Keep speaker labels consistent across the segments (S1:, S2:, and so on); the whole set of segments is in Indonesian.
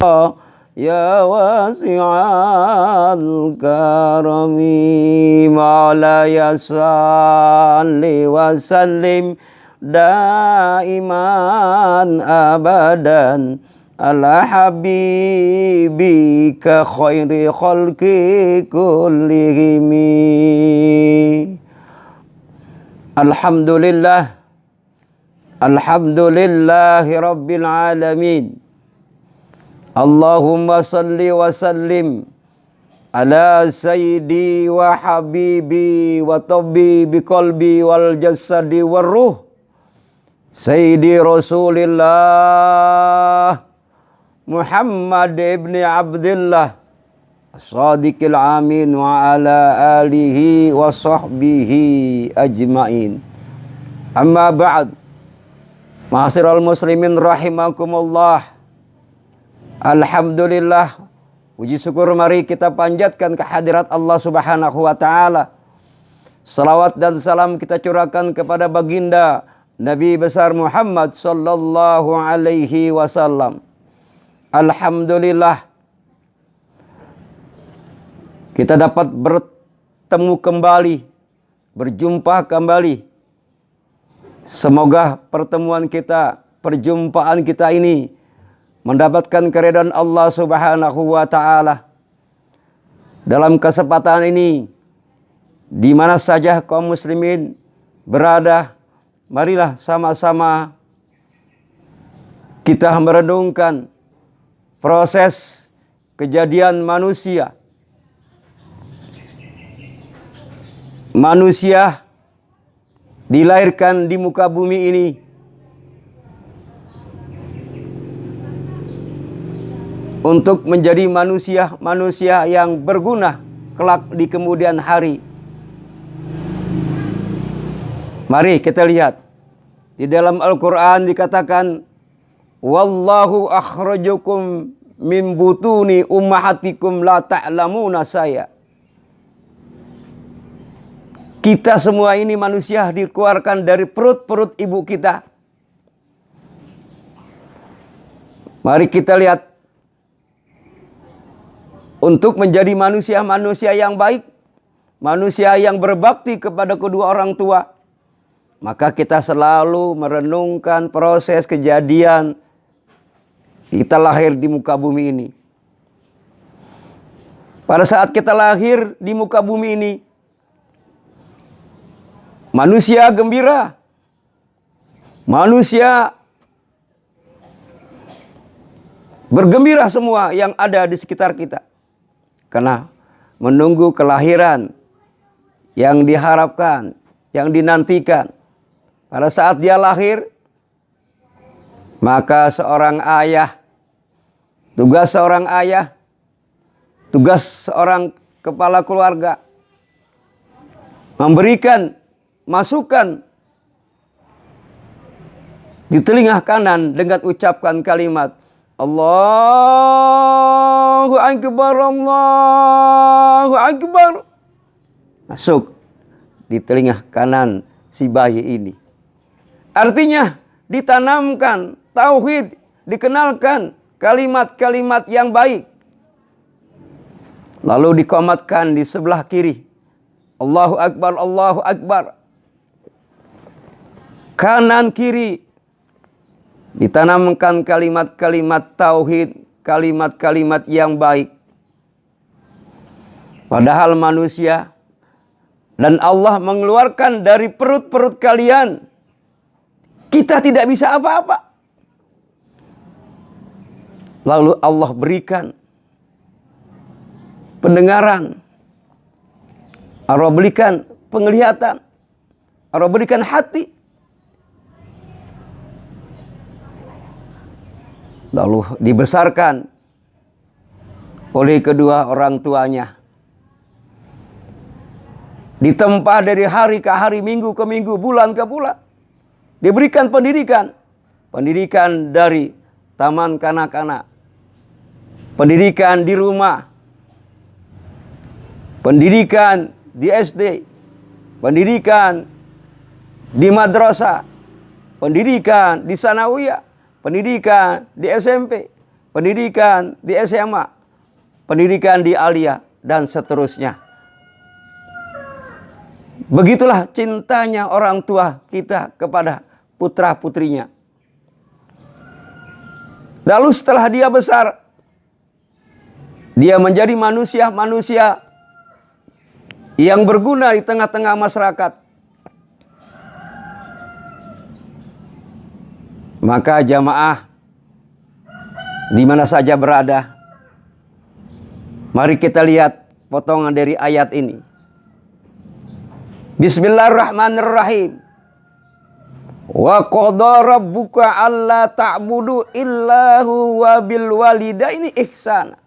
S1: يا واسع الكرم مولاي صل وسلم دائما أبدا على حبيبك خير خلق كلهم. Alhamdulillah, alhamdulillahi rabbil alamin. Allahumma salli wa sallim ala sayyidi wa habibi wa tabbibi qalbi wal jasadi war ruh sayyidi Rasulillah Muhammad ibn Abdullah Shadiqil amin wa ala alihi wa sahbihi ajmain. Amma ba'd. Ma'asyiral muslimin rahimakumullah. Alhamdulillah, puji syukur mari kita panjatkan kehadirat Allah Subhanahu wa taala. Salawat dan salam kita curahkan kepada baginda Nabi besar Muhammad sallallahu alaihi wasallam. Alhamdulillah, kita dapat bertemu kembali, berjumpa kembali. Semoga pertemuan kita, perjumpaan kita ini mendapatkan keridhaan Allah Subhanahu wa taala. Dalam kesempatan ini, di mana saja kaum muslimin berada, marilah sama-sama kita merenungkan proses kejadian manusia. Manusia dilahirkan di muka bumi ini untuk menjadi manusia yang berguna kelak di kemudian hari. Mari kita lihat di dalam Al-Quran dikatakan, wallahu akhrajakum min butuni ummahatikum la ta'lamuna saya. Kita semua ini manusia dikeluarkan dari perut-perut ibu kita. Mari kita lihat, untuk menjadi manusia yang baik, manusia yang berbakti kepada kedua orang tua, maka kita selalu merenungkan proses kejadian kita lahir di muka bumi ini. Pada saat kita lahir di muka bumi ini, manusia gembira, manusia bergembira semua yang ada di sekitar kita. Karena menunggu kelahiran yang diharapkan, yang dinantikan. Pada saat dia lahir, maka seorang ayah, tugas seorang kepala keluarga, memberikan masukan di telinga kanan dengan ucapkan kalimat Allahu Akbar, Allahu Akbar. Masuk di telinga kanan si bayi ini. Artinya ditanamkan tauhid, dikenalkan kalimat-kalimat yang baik. Lalu dikomatkan di sebelah kiri, Allahu Akbar, Allahu Akbar. Kanan kiri ditanamkan kalimat-kalimat tauhid, kalimat-kalimat yang baik. Padahal manusia dan Allah mengeluarkan dari perut-perut kalian, kita tidak bisa apa-apa. Lalu Allah berikan pendengaran, Allah berikan penglihatan, Allah berikan hati. Lalu dibesarkan oleh kedua orang tuanya. Ditempa dari hari ke hari, minggu ke minggu, bulan ke bulan. Diberikan pendidikan. Pendidikan dari taman kanak-kanak. Pendidikan di rumah. Pendidikan di SD. Pendidikan di madrasah. Pendidikan di sanawiyah. Pendidikan di SMP, pendidikan di SMA, pendidikan di Alia, dan seterusnya. Begitulah cintanya orang tua kita kepada putra-putrinya. Lalu setelah dia besar, dia menjadi manusia-manusia yang berguna di tengah-tengah masyarakat. Maka jamaah di mana saja berada, mari kita lihat potongan dari ayat ini. Bismillahirrahmanirrahim. Wa qadha rabbuka alla ta'budu illa huwa bil walidaini ihsana.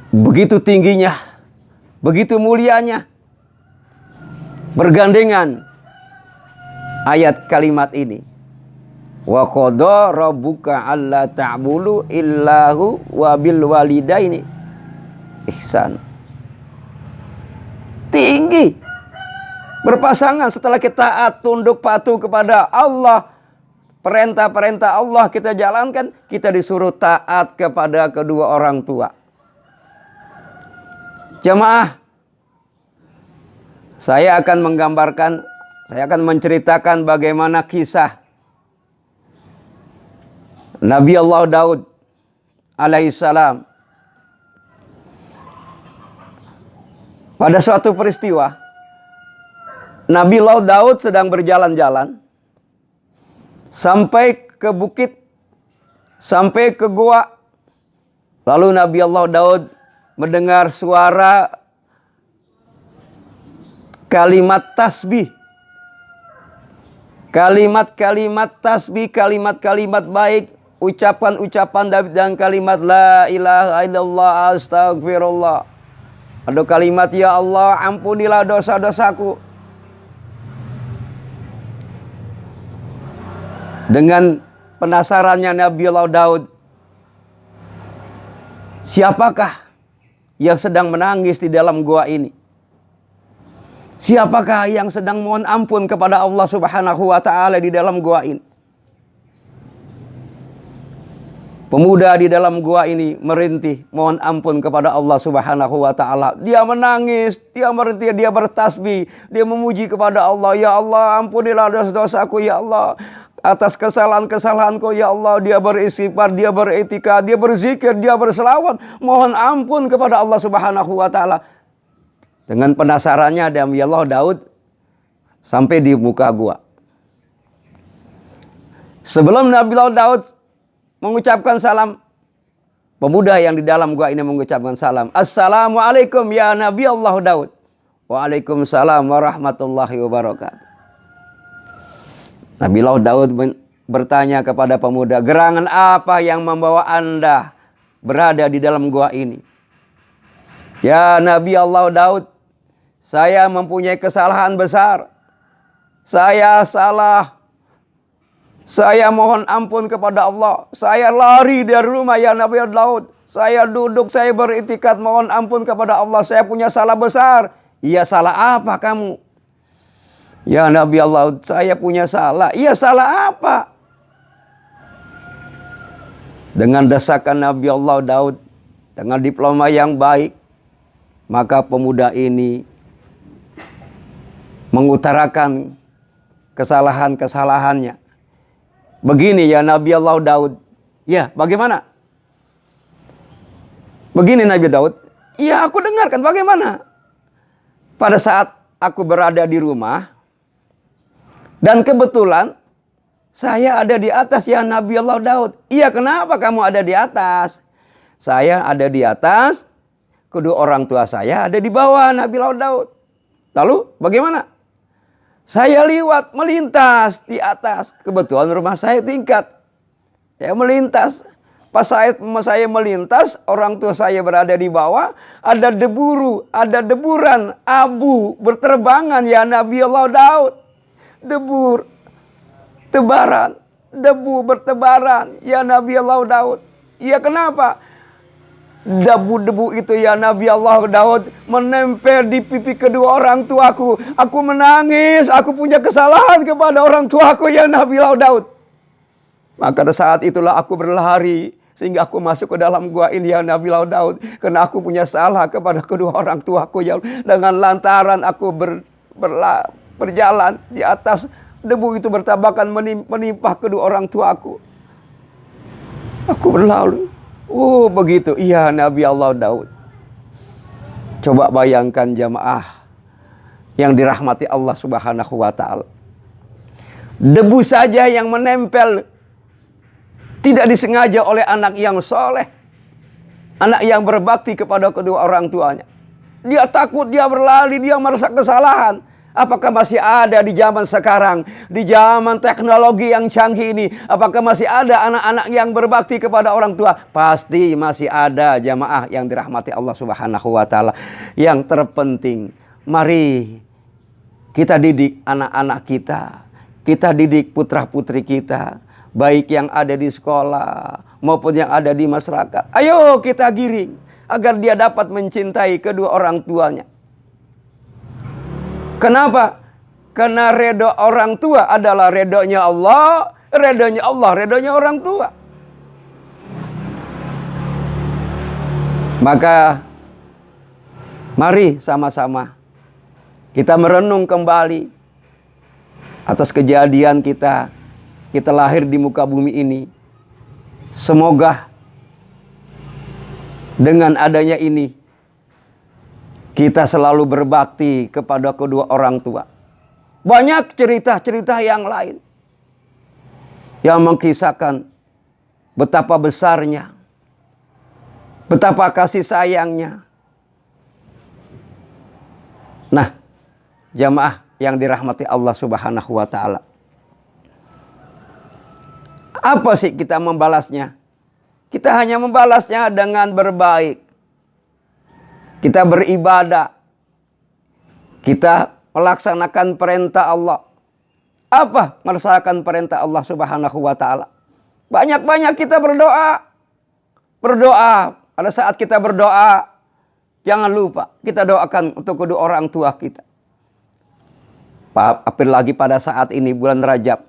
S1: Begitu tingginya, begitu mulianya, bergandengan ayat kalimat ini. Wa qadha rabbuka alla ta'budu illa huwa bil walidaini ihsan. Tinggi. Berpasangan setelah kita taat, tunduk, patuh kepada Allah. Perintah-perintah Allah kita jalankan, kita disuruh taat kepada kedua orang tua. Jemaah, saya akan menggambarkan, saya akan menceritakan bagaimana kisah Nabi Allah Daud alaihissalam. Pada suatu peristiwa, Nabi Allah Daud sedang berjalan-jalan sampai ke bukit, sampai ke gua. Lalu Nabi Allah Daud mendengar suara kalimat tasbih. Kalimat-kalimat tasbih, kalimat-kalimat baik, ucapan-ucapan dan kalimat la ilaha illallah astagfirullah. Ada kalimat ya Allah ampunilah dosa-dosaku. Dengan penasarannya Nabi Allah Daud, siapakah yang sedang menangis di dalam gua ini? Siapakah yang sedang mohon ampun kepada Allah Subhanahu wa taala di dalam gua ini? Pemuda di dalam gua ini merintih mohon ampun kepada Allah Subhanahu wa taala. Dia menangis, dia merintih, dia bertasbih, dia memuji kepada Allah. Ya Allah, ampunilah dosa-dosaku ya Allah. Atas kesalahan-kesalahanku ya Allah. Dia beristighfar, dia beretika, dia berzikir, dia berselawat, mohon ampun kepada Allah Subhanahu wa taala. Dengan penasarannya Nabi Allah Daud sampai di muka gua. Sebelum Nabi Allah Daud mengucapkan salam, pemuda yang di dalam gua ini mengucapkan salam. Assalamualaikum ya Nabi Allah Daud. Waalaikumsalam warahmatullahi wabarakatuh. Nabi Allah Daud bertanya kepada pemuda, gerangan apa yang membawa Anda berada di dalam gua ini? Ya Nabi Allah Daud, saya mempunyai kesalahan besar. Saya salah. Saya mohon ampun kepada Allah. Saya lari dari rumah ya Nabi Daud. Saya duduk, saya beriktikad mohon ampun kepada Allah. Saya punya salah besar. Iya, salah apa kamu? Ya Nabi Allah, saya punya salah. Iya, salah apa? Dengan desakan Nabi Allah Daud, dengan diploma yang baik, maka pemuda ini mengutarakan kesalahan-kesalahannya. Begini ya Nabi Allah Daud. Ya, bagaimana? Begini Nabi Daud. Ya, aku dengarkan bagaimana. Pada saat aku berada di rumah, dan kebetulan saya ada di atas ya Nabi Allah Daud. Iya, kenapa kamu ada di atas? Saya ada di atas, kedua orang tua saya ada di bawah Nabi Allah Daud. Lalu bagaimana? Saya liwat, melintas di atas. Kebetulan rumah saya tingkat. Saya melintas. Pas saya melintas, orang tua saya berada di bawah. Ada ada deburan, abu berterbangan ya Nabi Allah Daud. Debu bertebaran ya Nabi Allah Daud. Ya kenapa? Debu-debu itu ya Nabi Allah Daud menempel di pipi kedua orang tuaku. Aku menangis, aku punya kesalahan kepada orang tuaku ya Nabi Allah Daud. Maka pada saat itulah aku berlari sehingga aku masuk ke dalam gua ini ya Nabi Allah Daud. Karena aku punya salah kepada kedua orang tuaku ya. Dengan lantaran aku berjalan di atas debu itu bertabakan menimpa kedua orang tuaku. Aku berlalu. Oh begitu, iya Nabi Allah Daud. Coba bayangkan jamaah yang dirahmati Allah Subhanahu wa ta'ala. Debu saja yang menempel tidak disengaja oleh anak yang soleh, anak yang berbakti kepada kedua orang tuanya. Dia takut, dia berlari, dia merasa kesalahan. Apakah masih ada di zaman sekarang, di zaman teknologi yang canggih ini, apakah masih ada anak-anak yang berbakti kepada orang tua? Pasti masih ada jamaah yang dirahmati Allah Subhanahu wa ta'ala. Yang terpenting, mari kita didik anak-anak kita didik putra-putri kita, baik yang ada di sekolah maupun yang ada di masyarakat. Ayo kita giring agar dia dapat mencintai kedua orang tuanya. Kenapa? Karena redha orang tua adalah redhonya Allah, redhonya Allah, redhonya orang tua. Maka mari sama-sama kita merenung kembali atas kejadian kita lahir di muka bumi ini. Semoga dengan adanya ini kita selalu berbakti kepada kedua orang tua. Banyak cerita-cerita yang lain yang mengkisahkan betapa besarnya, betapa kasih sayangnya. Nah, jamaah yang dirahmati Allah Subhanahu wa ta'ala. Apa sih kita membalasnya? Kita hanya membalasnya dengan berbaik. Kita beribadah. Kita melaksanakan perintah Allah. Apa melaksanakan perintah Allah Subhanahu wa ta'ala? Banyak-banyak kita berdoa. Berdoa. Pada saat kita berdoa, jangan lupa kita doakan untuk kedua orang tua kita. Apalagi pada saat ini bulan Rajab,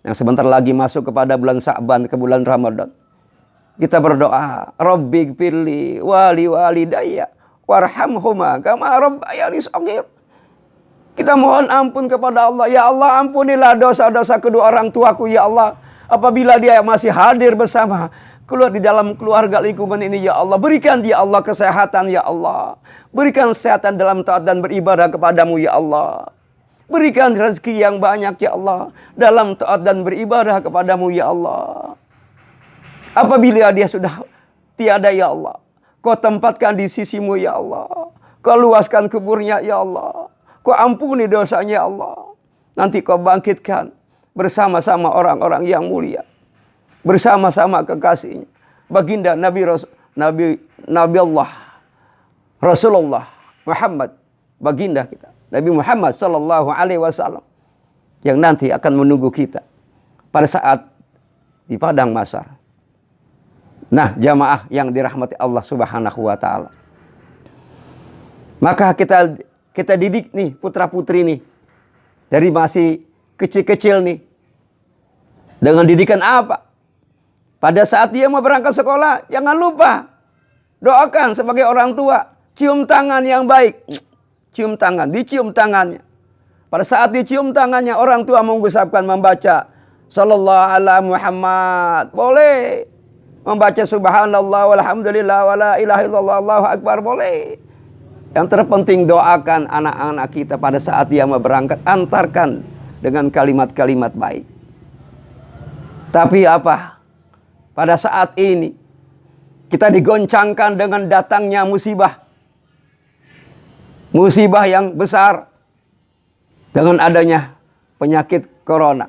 S1: yang sebentar lagi masuk kepada bulan Sa'ban, ke bulan Ramadan. Kita berdoa, Rabbi gfirli wali walidayya warhamhuma kama rabbayani shaghir. Kita mohon ampun kepada Allah. Ya Allah, ampunilah dosa-dosa kedua orang tuaku ya Allah. Apabila dia masih hadir bersama keluar di dalam keluarga lingkungan ini ya Allah, berikan dia Allah kesehatan ya Allah. Berikan kesehatan dalam taat dan beribadah kepadamu ya Allah. Berikan rezeki yang banyak ya Allah dalam taat dan beribadah kepadamu ya Allah. Apabila dia sudah tiada ya Allah, Kau tempatkan di sisimu ya Allah. Kau luaskan kuburnya ya Allah. Kau ampuni dosanya ya Allah. Nanti Kau bangkitkan bersama-sama orang-orang yang mulia, bersama-sama kekasihnya, baginda Nabi Allah Rasulullah Muhammad, baginda kita Nabi Muhammad sallallahu alaihi wasallam, yang nanti akan menunggu kita pada saat di padang mahsyar. Nah, jamaah yang dirahmati Allah Subhanahu wa ta'ala. Maka kita didik nih putra-putri nih dari masih kecil-kecil nih. Dengan didikan apa? Pada saat dia mau berangkat sekolah, jangan lupa doakan sebagai orang tua, cium tangan yang baik. Cium tangan, dicium tangannya. Pada saat dicium tangannya, orang tua mengucapkan, membaca sallallahu ala Muhammad, boleh. Membaca subhanallah walhamdulillah wala ilaha illallah Allahu akbar, boleh. Yang terpenting doakan anak-anak kita pada saat dia mau berangkat, antarkan dengan kalimat-kalimat baik. Tapi apa? Pada saat ini kita digoncangkan dengan datangnya musibah. Musibah yang besar dengan adanya penyakit corona.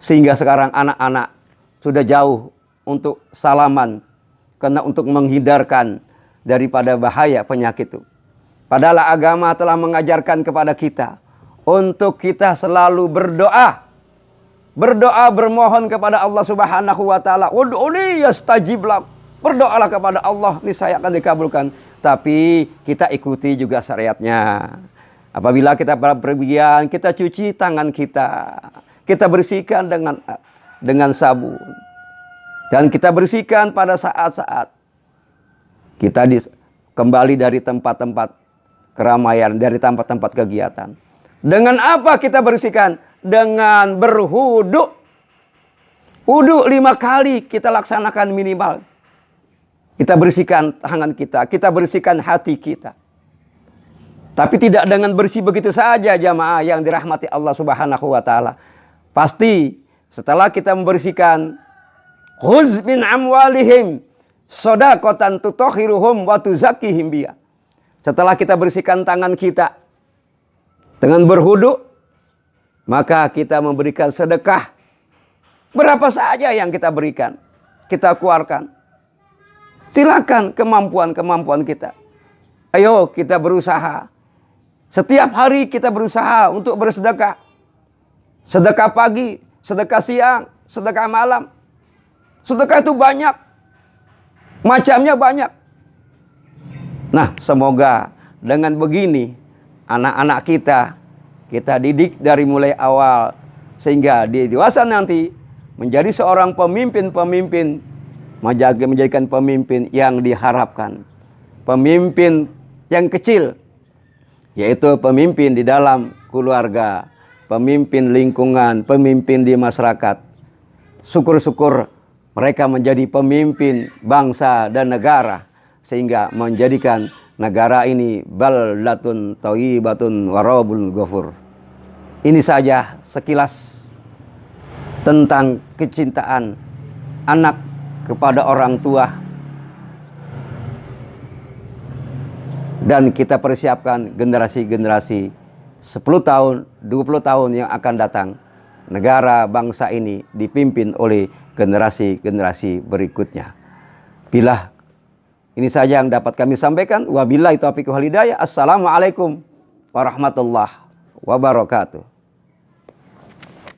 S1: Sehingga sekarang anak-anak sudah jauh untuk salaman, karena untuk menghindarkan daripada bahaya penyakit itu. Padahal agama telah mengajarkan kepada kita untuk kita selalu berdoa. Berdoa, bermohon kepada Allah Subhanahu wa ta'ala. Ud'uni yastajib lak. Berdoalah kepada Allah, niscaya akan dikabulkan. Tapi kita ikuti juga syariatnya. Apabila kita berpergian, kita cuci tangan kita. Kita bersihkan dengan sabun. Dan kita bersihkan pada saat-saat kita kembali dari tempat-tempat keramaian, dari tempat-tempat kegiatan. Dengan apa kita bersihkan? Dengan berwudu. Wudu 5 kali kita laksanakan minimal. Kita bersihkan tangan kita bersihkan hati kita. Tapi tidak dengan bersih begitu saja jamaah yang dirahmati Allah Subhanahu wa taala. Pasti setelah kita membersihkan, khuz min amwalihim shadaqatan tutahhiruhum wa tuzakkihim biha. Setelah kita bersihkan tangan kita dengan berwudu, maka kita memberikan sedekah. Berapa saja yang kita berikan, kita keluarkan. Silakan kemampuan kita. Ayo kita berusaha. Setiap hari kita berusaha untuk bersedekah. Sedekah pagi, sedekah siang, sedekah malam. Sedekah itu banyak. Macamnya banyak. Nah, semoga dengan begini anak-anak kita didik dari mulai awal sehingga di dewasa nanti menjadi seorang pemimpin-pemimpin, menjadikan pemimpin yang diharapkan. Pemimpin yang kecil, yaitu pemimpin di dalam keluarga, pemimpin lingkungan, pemimpin di masyarakat. Syukur-syukur mereka menjadi pemimpin bangsa dan negara, sehingga menjadikan negara ini baldatun thayyibatun wa rabbul ghafur. Ini saja sekilas tentang kecintaan anak kepada orang tua. Dan kita persiapkan generasi-generasi 10 tahun, 20 tahun yang akan datang. Negara bangsa ini dipimpin oleh generasi-generasi berikutnya. Bila ini saja yang dapat kami sampaikan. Wabillahi taufiq wal hidayah. Assalamualaikum warahmatullahi wabarakatuh.